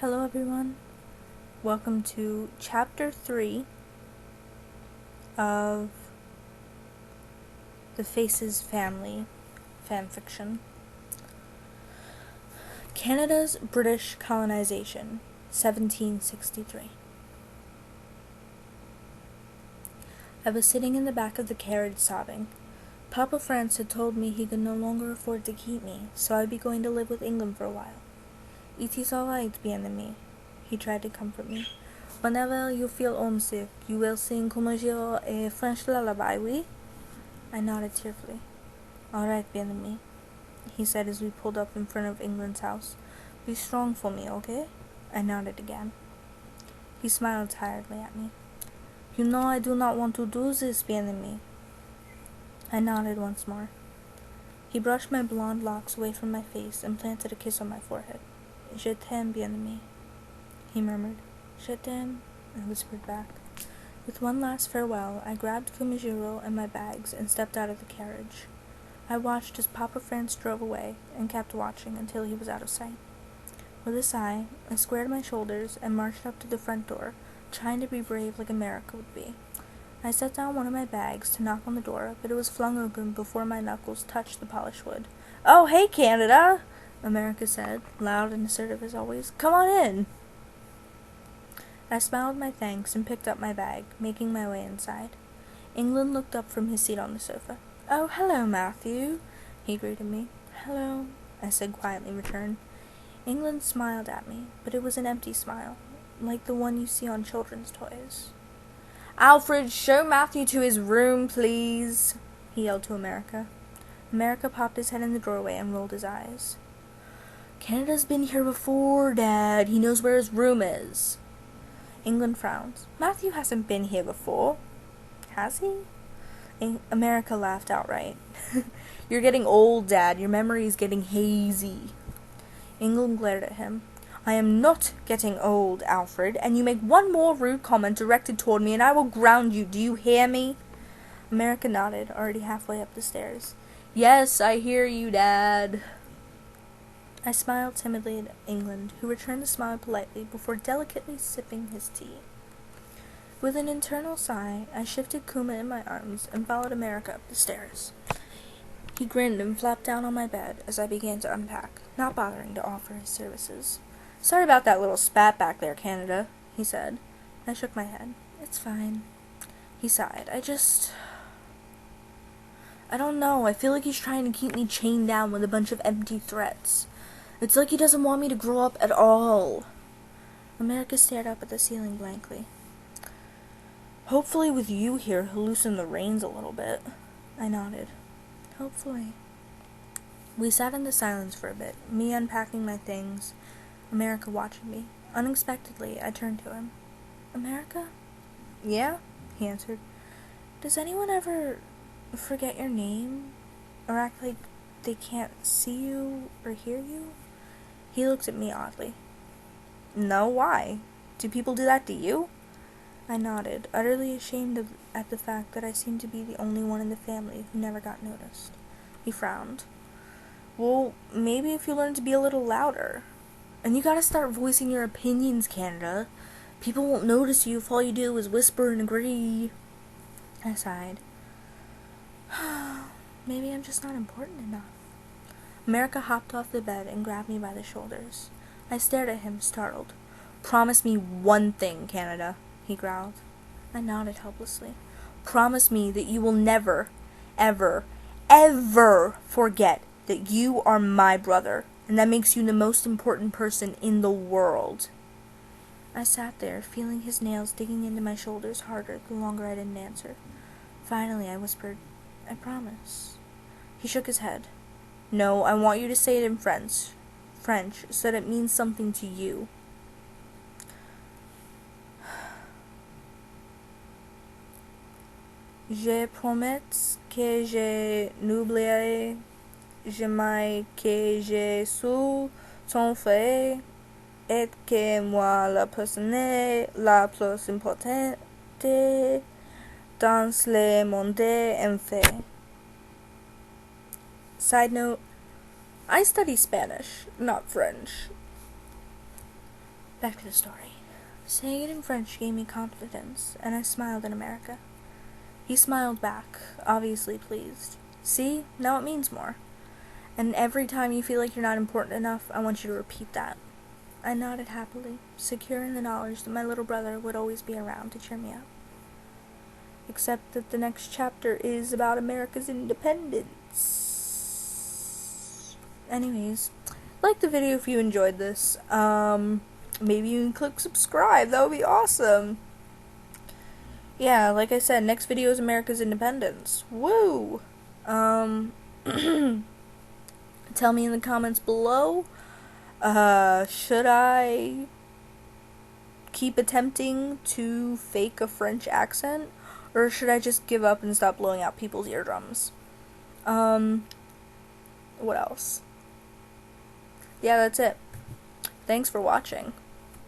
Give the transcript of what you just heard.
Hello everyone, welcome to Chapter 3 of the Faces Family fanfiction. Canada's British colonization, 1763. I was sitting in the back of the carriage sobbing. Papa France had told me he could no longer afford to keep me, so I'd be going to live with England for a while. It is all right, bien-aimé. He tried to comfort me. Whenever you feel homesick, you will sing Comme je a French lullaby, oui? I nodded tearfully. All right, bien-aimé, he said as we pulled up in front of England's house. Be strong for me, okay? I nodded again. He smiled tiredly at me. You know I do not want to do this, bien-aimé. I nodded once more. He brushed my blonde locks away from my face and planted a kiss on my forehead. Je t'aime, bien-aimé, he murmured. Je t'aime, I whispered back. With one last farewell, I grabbed Kumijiro and my bags and stepped out of the carriage. I watched as Papa France drove away and kept watching until he was out of sight. With a sigh, I squared my shoulders and marched up to the front door, trying to be brave like America would be. I set down one of my bags to knock on the door, but it was flung open before my knuckles touched the polished wood. "Oh, hey, Canada!" America said, loud and assertive as always. "Come on in!" I smiled my thanks and picked up my bag, making my way inside. England looked up from his seat on the sofa. "Oh, hello, Matthew," he greeted me. "Hello," I said quietly in return. England smiled at me, but it was an empty smile, like the one you see on children's toys. "Alfred, show Matthew to his room, please," he yelled to America. America popped his head in the doorway and rolled his eyes. "Canada's been here before, Dad. He knows where his room is." England frowned. "Matthew hasn't been here before. Has he?" America laughed outright. "You're getting old, Dad. Your memory's getting hazy." England glared at him. "I am not getting old, Alfred, and you make one more rude comment directed toward me and I will ground you. Do you hear me?" America nodded, already halfway up the stairs. "Yes, I hear you, Dad." I smiled timidly at England, who returned the smile politely before delicately sipping his tea. With an internal sigh, I shifted Kuma in my arms and followed America up the stairs. He grinned and flopped down on my bed as I began to unpack, not bothering to offer his services. "Sorry about that little spat back there, Canada," he said. I shook my head. "It's fine." He sighed. I don't know. I feel like he's trying to keep me chained down with a bunch of empty threats. It's like he doesn't want me to grow up at all." America stared up at the ceiling blankly. "Hopefully with you here, he'll loosen the reins a little bit." I nodded. "Hopefully." We sat in the silence for a bit, me unpacking my things, America watching me. Unexpectedly, I turned to him. "America?" "Yeah," he answered. "Does anyone ever forget your name? Or act like they can't see you or hear you?" He looked at me oddly. "No, why? Do people do that to you?" I nodded, utterly ashamed at the fact that I seemed to be the only one in the family who never got noticed. He frowned. "Well, maybe if you learn to be a little louder. And you gotta start voicing your opinions, Canada. People won't notice you if all you do is whisper and agree." I sighed. Maybe I'm just not important enough. America hopped off the bed and grabbed me by the shoulders. I stared at him, startled. "Promise me one thing, Canada," he growled. I nodded helplessly. "Promise me that you will never, ever, ever forget that you are my brother, and that makes you the most important person in the world." I sat there, feeling his nails digging into my shoulders harder the longer I didn't answer. Finally, I whispered, "I promise." He shook his head. "No, I want you to say it in French, so that it means something to you." "Je promets que je n'oublierai jamais que je suis ton frère et que moi la personne la plus importante dans le monde entier." Side note, I study Spanish, not French. Back to the story. Saying it in French gave me confidence, and I smiled in America. He smiled back, obviously pleased. See? Now it means more. And every time you feel like you're not important enough, I want you to repeat that. I nodded happily, secure in the knowledge that my little brother would always be around to cheer me up. Except that the next chapter is about America's independence. Anyways, like the video if you enjoyed this. Maybe you can click subscribe. That would be awesome. Yeah, like I said, next video is America's independence. Woo! Tell me in the comments below. Should I keep attempting to fake a French accent? Or should I just give up and stop blowing out people's eardrums? What else? Yeah, that's it. Thanks for watching.